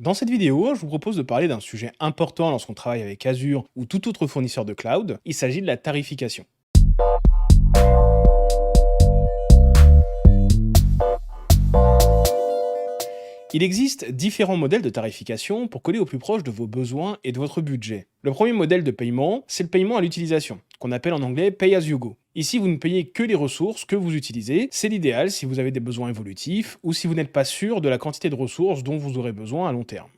Dans cette vidéo, je vous propose de parler d'un sujet important lorsqu'on travaille avec Azure ou tout autre fournisseur de cloud. Il s'agit de la tarification. Il existe différents modèles de tarification pour coller au plus proche de vos besoins et de votre budget. Le premier modèle de paiement, c'est le paiement à l'utilisation, qu'on appelle en anglais Pay as you go. Ici, vous ne payez que les ressources que vous utilisez. C'est l'idéal si vous avez des besoins évolutifs ou si vous n'êtes pas sûr de la quantité de ressources dont vous aurez besoin à long terme.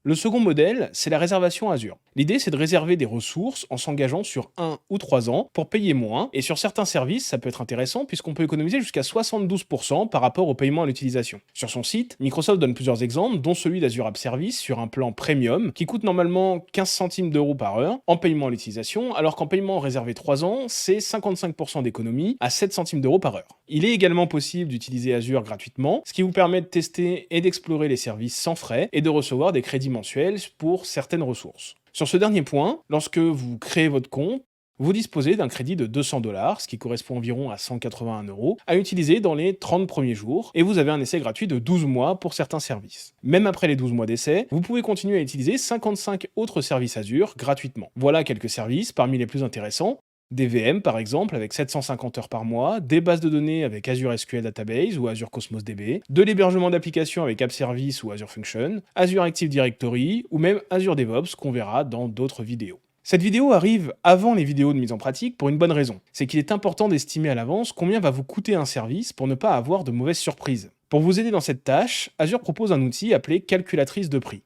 Le second modèle, c'est la réservation Azure. L'idée, c'est de réserver des ressources en s'engageant sur 1 ou 3 ans pour payer moins. Et sur certains services, ça peut être intéressant puisqu'on peut économiser jusqu'à 72% par rapport au paiement à l'utilisation. Sur son site, Microsoft donne plusieurs exemples, dont celui d'Azure App Service sur un plan premium qui coûte normalement 15 centimes d'euros par heure en paiement à l'utilisation, alors qu'en paiement réservé 3 ans, c'est 55% d'économie à 7 centimes d'euros par heure. Il est également possible d'utiliser Azure gratuitement, ce qui vous permet de tester et d'explorer les services sans frais et de recevoir des crédits mensuels pour certaines ressources. Sur ce dernier point, lorsque vous créez votre compte, vous disposez d'un crédit de 200$, ce qui correspond environ à 181 euros, à utiliser dans les 30 premiers jours, et vous avez un essai gratuit de 12 mois pour certains services. Même après les 12 mois d'essai, vous pouvez continuer à utiliser 55 autres services Azure gratuitement. Voilà quelques services parmi les plus intéressants. Des VM par exemple avec 750 heures par mois, des bases de données avec Azure SQL Database ou Azure Cosmos DB, de l'hébergement d'applications avec App Service ou Azure Function, Azure Active Directory ou même Azure DevOps qu'on verra dans d'autres vidéos. Cette vidéo arrive avant les vidéos de mise en pratique pour une bonne raison, c'est qu'il est important d'estimer à l'avance combien va vous coûter un service pour ne pas avoir de mauvaises surprises. Pour vous aider dans cette tâche, Azure propose un outil appelé calculatrice de prix.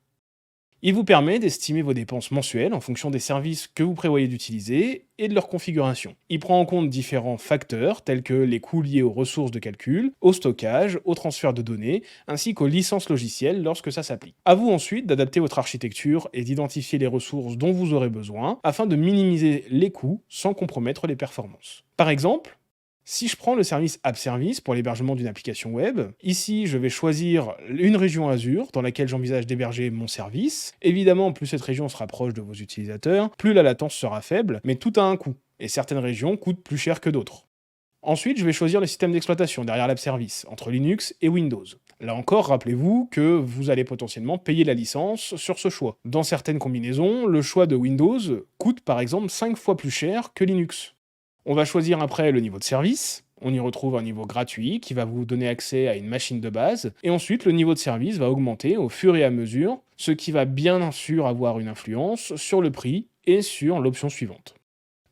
Il vous permet d'estimer vos dépenses mensuelles en fonction des services que vous prévoyez d'utiliser et de leur configuration. Il prend en compte différents facteurs tels que les coûts liés aux ressources de calcul, au stockage, au transfert de données, ainsi qu'aux licences logicielles lorsque ça s'applique. À vous ensuite d'adapter votre architecture et d'identifier les ressources dont vous aurez besoin afin de minimiser les coûts sans compromettre les performances. Par exemple, si je prends le service App Service pour l'hébergement d'une application web, ici je vais choisir une région Azure dans laquelle j'envisage d'héberger mon service. Évidemment, plus cette région se rapproche de vos utilisateurs, plus la latence sera faible, mais tout a un coût, et certaines régions coûtent plus cher que d'autres. Ensuite, je vais choisir le système d'exploitation derrière l'App Service, entre Linux et Windows. Là encore, rappelez-vous que vous allez potentiellement payer la licence sur ce choix. Dans certaines combinaisons, le choix de Windows coûte par exemple 5 fois plus cher que Linux. On va choisir après le niveau de service. On y retrouve un niveau gratuit qui va vous donner accès à une machine de base. Et ensuite, le niveau de service va augmenter au fur et à mesure, ce qui va bien sûr avoir une influence sur le prix et sur l'option suivante.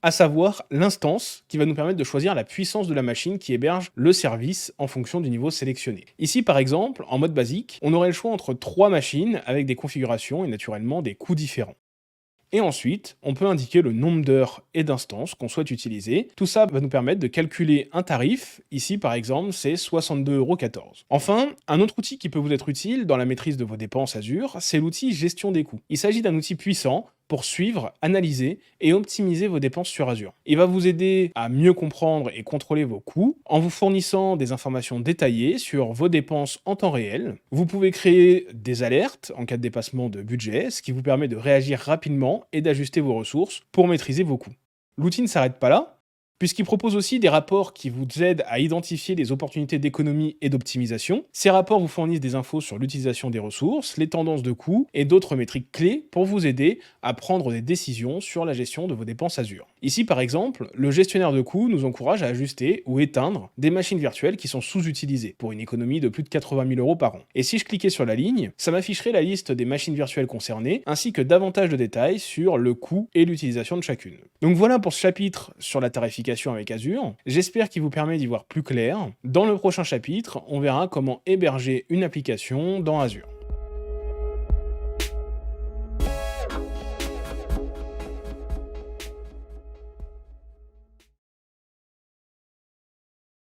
À savoir l'instance qui va nous permettre de choisir la puissance de la machine qui héberge le service en fonction du niveau sélectionné. Ici, par exemple, en mode basique, on aurait le choix entre 3 machines avec des configurations et naturellement des coûts différents. Et ensuite, on peut indiquer le nombre d'heures et d'instances qu'on souhaite utiliser. Tout ça va nous permettre de calculer un tarif. Ici, par exemple, c'est 62,14 €. Enfin, un autre outil qui peut vous être utile dans la maîtrise de vos dépenses Azure, c'est l'outil gestion des coûts. Il s'agit d'un outil puissant pour suivre, analyser et optimiser vos dépenses sur Azure. Il va vous aider à mieux comprendre et contrôler vos coûts en vous fournissant des informations détaillées sur vos dépenses en temps réel. Vous pouvez créer des alertes en cas de dépassement de budget, ce qui vous permet de réagir rapidement et d'ajuster vos ressources pour maîtriser vos coûts. L'outil ne s'arrête pas là, puisqu'il propose aussi des rapports qui vous aident à identifier les opportunités d'économie et d'optimisation. Ces rapports vous fournissent des infos sur l'utilisation des ressources, les tendances de coûts et d'autres métriques clés pour vous aider à prendre des décisions sur la gestion de vos dépenses Azure. Ici, par exemple, le gestionnaire de coûts nous encourage à ajuster ou éteindre des machines virtuelles qui sont sous-utilisées pour une économie de plus de 80 000 € par an. Et si je cliquais sur la ligne, ça m'afficherait la liste des machines virtuelles concernées ainsi que davantage de détails sur le coût et l'utilisation de chacune. Donc voilà pour ce chapitre sur la tarification avec Azure. J'espère qu'il vous permet d'y voir plus clair. Dans le prochain chapitre, on verra comment héberger une application dans Azure.